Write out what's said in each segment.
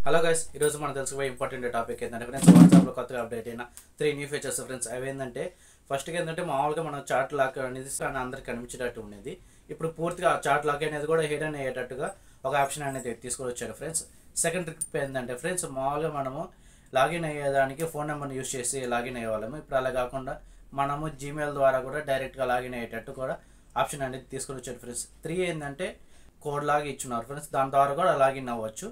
Hello guys, ఈరోజు మనం తెలుసుకోబోయే ఇంపార్టెంట్ టాపిక్ ఏంటంటే ఫ్రెండ్స్, వాట్సాప్లో కొత్తగా అప్డేట్ అయిన 3 న్యూ ఫీచర్స్ ఫ్రెండ్స్. అవి ఏంటంటే ఫస్ట్కి ఏంటంటే మామూలుగా మనం చాట్ లాక్ అనేది అందరికి కనిపించేటట్టు ఉండేది. ఇప్పుడు పూర్తిగా చాట్ లాక్ అనేది కూడా హిడెన్ అయ్యేటట్టుగా ఒక ఆప్షన్ అనేది తీసుకొచ్చారు ఫ్రెండ్స్. సెకండ్ ట్రిక్ ఏంటంటే ఫ్రెండ్స్, మామూలుగా మనము లాగిన్ అయ్యేదానికి ఫోన్ నెంబర్ని యూజ్ చేసి లాగిన్ అయ్యేవాళ్ళము. ఇప్పుడు అలా కాకుండా మనము జీమెయిల్ ద్వారా కూడా డైరెక్ట్గా లాగిన్ అయ్యేటట్టు కూడా ఆప్షన్ అనేది తీసుకొని వచ్చారు ఫ్రెండ్స్. 3 ఏంటంటే కోడ్ లాగా ఇచ్చున్నారు ఫ్రెండ్స్, దాని ద్వారా కూడా లాగిన్ అవ్వచ్చు.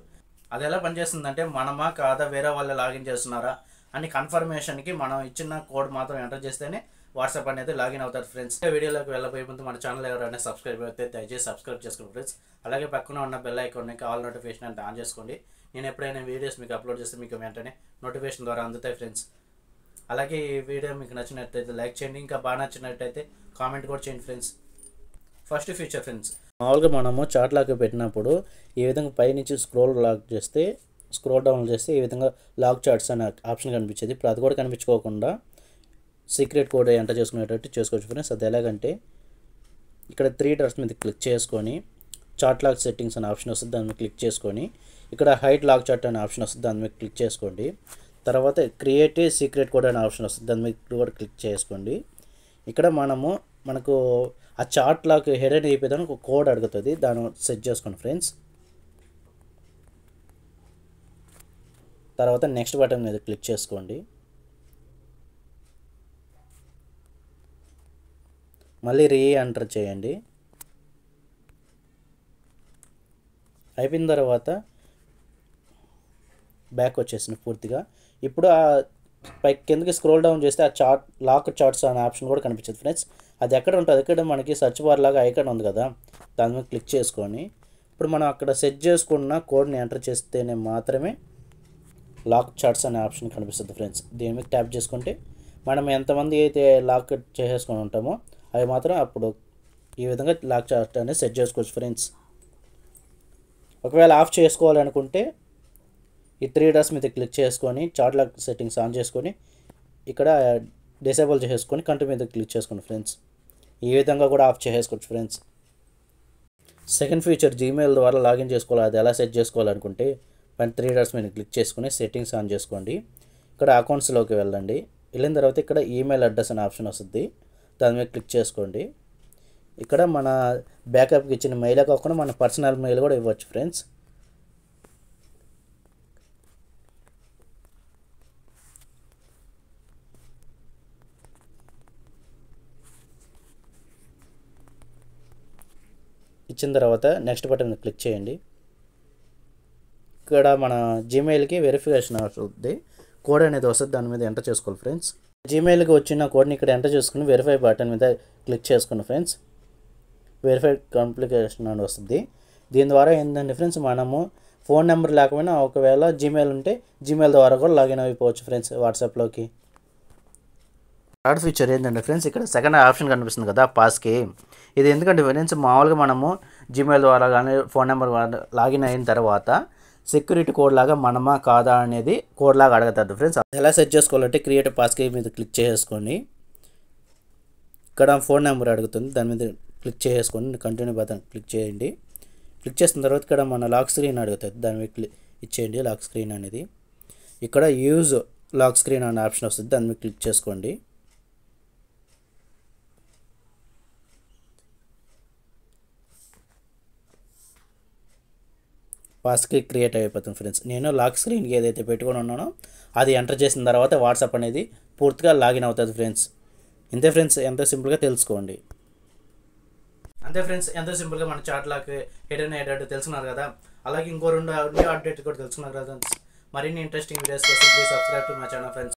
అది ఎలా పనిచేస్తుందంటే మనమా కాదా వేరే వాళ్ళు లాగిన్ చేస్తున్నారా అని కన్ఫర్మేషన్కి మనం ఇచ్చిన కోడ్ మాత్రం ఎంటర్ చేస్తేనే వాట్సాప్ అనేది లాగిన్ అవుతారు ఫ్రెండ్స్. వీడియోలోకి వెళ్ళబోయే ముందు మన ఛానల్ ఎవరైనా సబ్స్క్రైబ్ అయితే దయచేసి సబ్స్క్రైబ్ చేసుకోండి ఫ్రెండ్స్. అలాగే పక్కన ఉన్న బెల్ ఐకాన్ని ఆల్ నోటిఫికేషన్ అంతా ఆన్ చేసుకోండి. నేను ఎప్పుడైనా వీడియోస్ మీకు అప్లోడ్ చేస్తే మీకు వెంటనే నోటిఫికేషన్ ద్వారా అందుతాయి ఫ్రెండ్స్. అలాగే ఈ వీడియో మీకు నచ్చినట్టయితే లైక్ చేయండి, ఇంకా బాగా నచ్చినట్టయితే కామెంట్ కూడా చేయండి ఫ్రెండ్స్. ఫస్ట్ ఫీచర్ ఫ్రెండ్స్, మామూలుగా మనము చాట్ లాక్ పెట్టినప్పుడు ఈ విధంగా పైనుంచి స్క్రోల్ డౌన్ చేస్తే ఈ విధంగా లాక్ చాట్స్ అనే ఆప్షన్ కనిపించేది. ఇప్పుడు అది కూడా కనిపించుకోకుండా సీక్రెట్ కోడ్ ఎంటర్ చేసుకునేటట్టు చేసుకోవచ్చు ఫ్రెండ్స్. అది ఎలాగంటే ఇక్కడ 3 డాట్స్ మీద క్లిక్ చేసుకొని చాట్ లాక్ సెట్టింగ్స్ అనే ఆప్షన్ వస్తుంది, దాని మీద క్లిక్ చేసుకొని ఇక్కడ హైడ్ లాక్ చాట్ అనే ఆప్షన్ వస్తుంది, దాని మీద క్లిక్ చేసుకోండి. తర్వాత క్రియేట్ సీక్రెట్ కోడ్ అనే ఆప్షన్ వస్తుంది, దాని మీద కూడా క్లిక్ చేసుకోండి. ఇక్కడ మనకు ఆ చాట్ లాక్ హెడెన్ అయిపోయేదానికి ఒక కోడ్ అడుగుతుంది, దాన్ని సెట్ చేసుకోండి ఫ్రెండ్స్. తర్వాత నెక్స్ట్ బటన్ మీద క్లిక్ చేసుకోండి. మళ్ళీ ఎంటర్ చేయండి. అయిపోయిన తర్వాత బ్యాక్ వచ్చేసింది పూర్తిగా. ఇప్పుడు ఆ కిందకి స్క్రోల్ డౌన్ చేస్తే ఆ లాక్ చాట్స్ అనే ఆప్షన్ కూడా కనిపించదు ఫ్రెండ్స్. అది ఎక్కడ ఉంటుంది, ఇక్కడ మనకి సర్చ్ బార్ లాగా ఐకాన్ ఉంది కదా, దాని మీద క్లిక్ చేసుకొని ఇప్పుడు మనం అక్కడ సెట్ చేసుకున్న కోడ్ని ఎంటర్ చేస్తేనే మాత్రమే లాక్ చాట్స్ అనే ఆప్షన్ కనిపిస్తుంది ఫ్రెండ్స్. దీని మీద ట్యాప్ చేసుకుంటే మనం ఎంతమంది అయితే లాక్ చేసేసుకొని ఉంటామో అవి మాత్రం అప్పుడు ఈ విధంగా లాక్ చాట్ అనేది సెట్ చేసుకోవచ్చు ఫ్రెండ్స్. ఒకవేళ ఆఫ్ చేసుకోవాలనుకుంటే ఈ 3 డాట్స్ మీద క్లిక్ చేసుకొని చాట్ లాక్ సెట్టింగ్స్ ఆన్ చేసుకొని ఇక్కడ డిసేబుల్ చేసుకొని కంటిన్యూ మీద క్లిక్ చేసుకోండి ఫ్రెండ్స్. ఈ విధంగా కూడా ఆఫ్ చేసుకోవచ్చు ఫ్రెండ్స్. సెకండ్ ఫీచర్, జీమెయిల్ ద్వారా లాగిన్ చేసుకోవాలి. అది ఎలా సెట్ చేసుకోవాలనుకుంటే పైన 3 డాట్స్ మీద క్లిక్ చేసుకుని సెట్టింగ్స్ ఆన్ చేసుకోండి. ఇక్కడ అకౌంట్స్లోకి వెళ్ళండి. వెళ్ళిన తర్వాత ఇక్కడ ఈమెయిల్ అడ్రస్ అనే ఆప్షన్ వస్తుంది, దాని మీద క్లిక్ చేసుకోండి. ఇక్కడ మన బ్యాకప్కి ఇచ్చిన మెయిలే కాకుండా మన పర్సనల్ మెయిల్ కూడా ఇవ్వచ్చు ఫ్రెండ్స్. ఇచ్చిన తర్వాత నెక్స్ట్ బటన్ క్లిక్ చేయండి. ఇక్కడ మన జీమెయిల్కి వెరిఫికేషన్ అవుతుంది, కోడ్ అనేది వస్తుంది, దాని మీద ఎంటర్ చేసుకోవాలి ఫ్రెండ్స్. జీమెయిల్కి వచ్చిన కోడ్ని ఇక్కడ ఎంటర్ చేసుకుని వెరిఫై బటన్ మీద క్లిక్ చేసుకోండి ఫ్రెండ్స్. వెరిఫై కంప్లికేషన్ అని వస్తుంది. దీని ద్వారా ఏంటంటే ఫ్రెండ్స్, మనము ఫోన్ నెంబర్ లేకపోయినా ఒకవేళ జీమెయిల్ ఉంటే జీమెయిల్ ద్వారా కూడా లాగిన్ అయిపోవచ్చు ఫ్రెండ్స్ వాట్సాప్లోకి. థర్డ్ ఫీచర్ ఏంటంటే ఫ్రెండ్స్, ఇక్కడ సెకండ్ ఆప్షన్ కనిపిస్తుంది కదా పాస్కి. ఇది ఎందుకంటే ఫ్రెండ్స్, మామూలుగా మనము జీమెయిల్ ద్వారా కానీ ఫోన్ నెంబర్ లాగిన్ అయిన తర్వాత సెక్యూరిటీ కోడ్ లాగా మనమా కాదా అనేది కోడ్ లాగా అడుగుతుంది ఫ్రెండ్స్. ఎలా సెట్ చేసుకోవాలంటే క్రియేట్ పాస్కి మీద క్లిక్ చేసుకోండి. ఇక్కడ ఫోన్ నెంబర్ అడుగుతుంది, దాని మీద క్లిక్ చేసుకోండి, కంటిన్యూ బటన్ క్లిక్ చేయండి. క్లిక్ చేసిన తర్వాత ఇక్కడ మన లాక్ స్క్రీన్ అడుగుతుంది, దాని మీద క్లిక్ ఇచ్చేయండి లాక్ స్క్రీన్ అనేది. ఇక్కడ యూజ్ లాక్ స్క్రీన్ అనే ఆప్షన్ వస్తుంది, దాని మీద క్లిక్ చేసుకోండి. పాస్కి క్రియేట్ అయిపోతుంది ఫ్రెండ్స్. నేను లాక్ స్క్రీన్కి ఏదైతే పెట్టుకొని ఉన్నానో అది ఎంటర్ చేసిన తర్వాత వాట్సాప్ అనేది పూర్తిగా లాగిన్ అవుతుంది ఫ్రెండ్స్. ఇంతే ఫ్రెండ్స్, ఎంతో సింపుల్గా తెలుసుకోండి. అంతే ఫ్రెండ్స్, ఎంతో సింపుల్గా మన చాట్ లాక్ హిడెన్ అయ్యేటట్టు తెలుసుకున్నారు కదా. అలాగే ఇంకో 2 న్యూ అప్డేట్ కూడా తెలుసుకున్నారు కదా ఫ్రెండ్స్. మరిన్ని ఇంట్రెస్టింగ్ వీడియోస్ కోసం please subscribe to my channel friends.